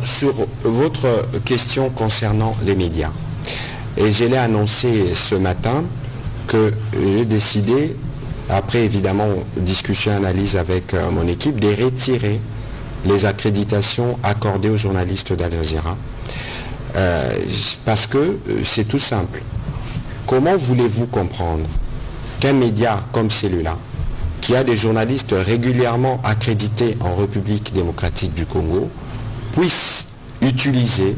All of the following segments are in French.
Sur votre question concernant les médias, et je l'ai annoncé ce matin que j'ai décidé, après évidemment discussion et analyse avec mon équipe, de retirer les accréditations accordées aux journalistes d'Al Jazeera. Parce que c'est tout simple. Comment voulez-vous comprendre qu'un média comme celui-là, qui a des journalistes régulièrement accrédités en République démocratique du Congo, puisse utiliser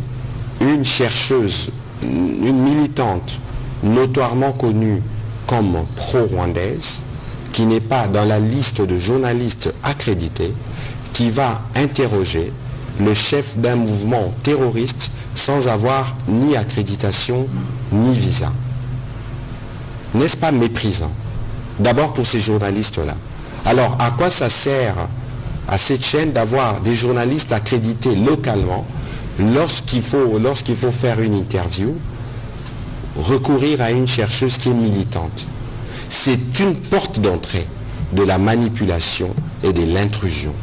une chercheuse, une militante notoirement connue comme pro-rwandaise, qui n'est pas dans la liste de journalistes accrédités, qui va interroger le chef d'un mouvement terroriste sans avoir ni accréditation ni visa. N'est-ce pas méprisant? D'abord pour ces journalistes-là. Alors à quoi ça sert à cette chaîne d'avoir des journalistes accrédités localement lorsqu'il faut faire une interview, recourir à une chercheuse qui est militante? C'est une porte d'entrée de la manipulation et de l'intrusion.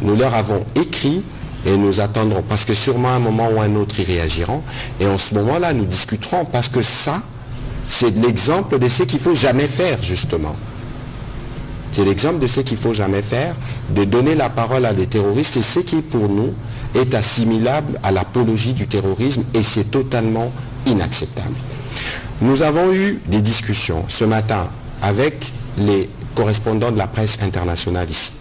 Nous leur avons écrit et nous attendrons, parce que sûrement à un moment ou à un autre ils réagiront, et en ce moment-là nous discuterons, parce que ça, c'est l'exemple de ce qu'il ne faut jamais faire, justement. C'est l'exemple de ce qu'il ne faut jamais faire, de donner la parole à des terroristes, c'est ce qui, pour nous, est assimilable à l'apologie du terrorisme, et c'est totalement inacceptable. Nous avons eu des discussions ce matin avec les correspondants de la presse internationale ici.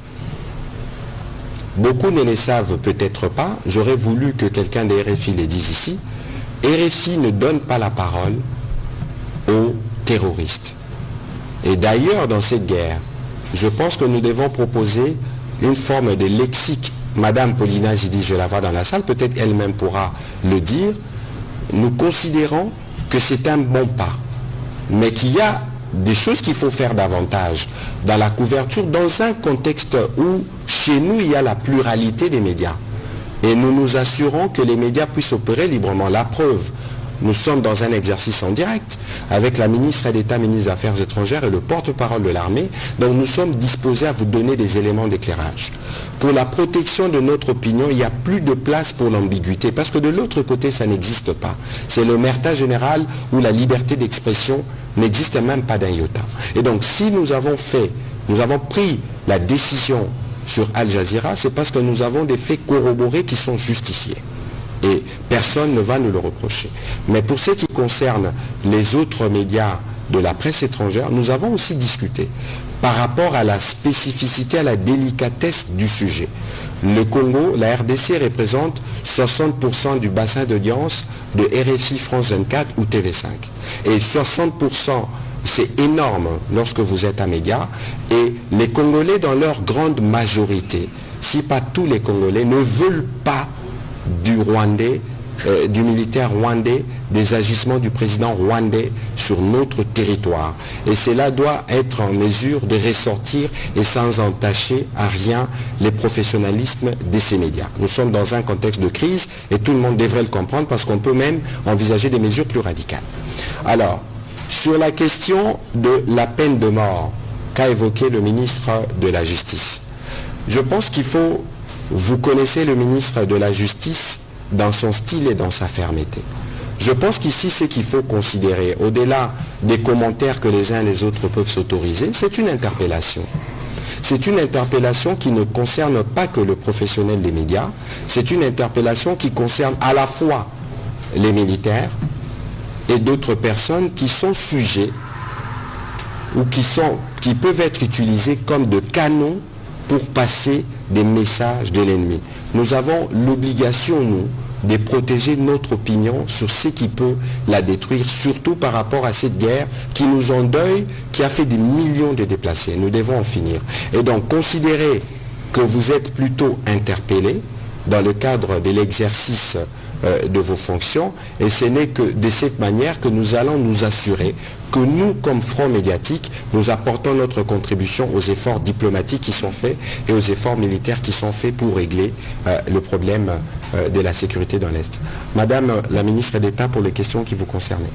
Beaucoup ne le savent peut-être pas, j'aurais voulu que quelqu'un de RFI les dise ici. RFI ne donne pas la parole aux terroristes. Et d'ailleurs, dans cette guerre, je pense que nous devons proposer une forme de lexique. Madame Paulina Zidi, je la vois dans la salle, peut-être elle-même pourra le dire. Nous considérons que c'est un bon pas, mais qu'il y a des choses qu'il faut faire davantage dans la couverture, dans un contexte où chez nous il y a la pluralité des médias. Et nous nous assurons que les médias puissent opérer librement. La preuve, nous sommes dans un exercice en direct avec la ministre d'État, ministre des Affaires étrangères et le porte-parole de l'armée. Donc nous sommes disposés à vous donner des éléments d'éclairage. Pour la protection de notre opinion, il n'y a plus de place pour l'ambiguïté, parce que de l'autre côté, ça n'existe pas. C'est l'omerta générale où la liberté d'expression n'existe même pas d'un iota. Et donc si nous avons pris la décision sur Al Jazeera, c'est parce que nous avons des faits corroborés qui sont justifiés. Et personne ne va nous le reprocher. Mais pour ce qui concerne les autres médias de la presse étrangère, nous avons aussi discuté par rapport à la spécificité, à la délicatesse du sujet. Le Congo, la RDC représente 60% du bassin d'audience de RFI, France 24 ou TV5. Et 60%, c'est énorme lorsque vous êtes un média. Et les Congolais, dans leur grande majorité, si pas tous les Congolais, ne veulent pas du Rwandais, du militaire rwandais, des agissements du président rwandais sur notre territoire. Et cela doit être en mesure de ressortir et sans entacher à rien les professionnalismes de ces médias. Nous sommes dans un contexte de crise et tout le monde devrait le comprendre, parce qu'on peut même envisager des mesures plus radicales. Alors, sur la question de la peine de mort qu'a évoqué le ministre de la Justice, je pense qu'il faut... Vous connaissez le ministre de la Justice dans son style et dans sa fermeté. Je pense qu'ici, ce qu'il faut considérer, au-delà des commentaires que les uns et les autres peuvent s'autoriser, c'est une interpellation. C'est une interpellation qui ne concerne pas que le professionnel des médias, c'est une interpellation qui concerne à la fois les militaires et d'autres personnes qui sont sujets ou qui peuvent être utilisés comme de canaux pour passer des messages de l'ennemi. Nous avons l'obligation, nous, de protéger notre opinion sur ce qui peut la détruire, surtout par rapport à cette guerre qui nous endeuille, qui a fait des millions de déplacés. Nous devons en finir. Et donc, considérez que vous êtes plutôt interpellé dans le cadre de l'exercice de vos fonctions, et ce n'est que de cette manière que nous allons nous assurer que nous, comme Front médiatique, nous apportons notre contribution aux efforts diplomatiques qui sont faits et aux efforts militaires qui sont faits pour régler le problème de la sécurité dans l'Est. Madame la ministre d'État, pour les questions qui vous concernent.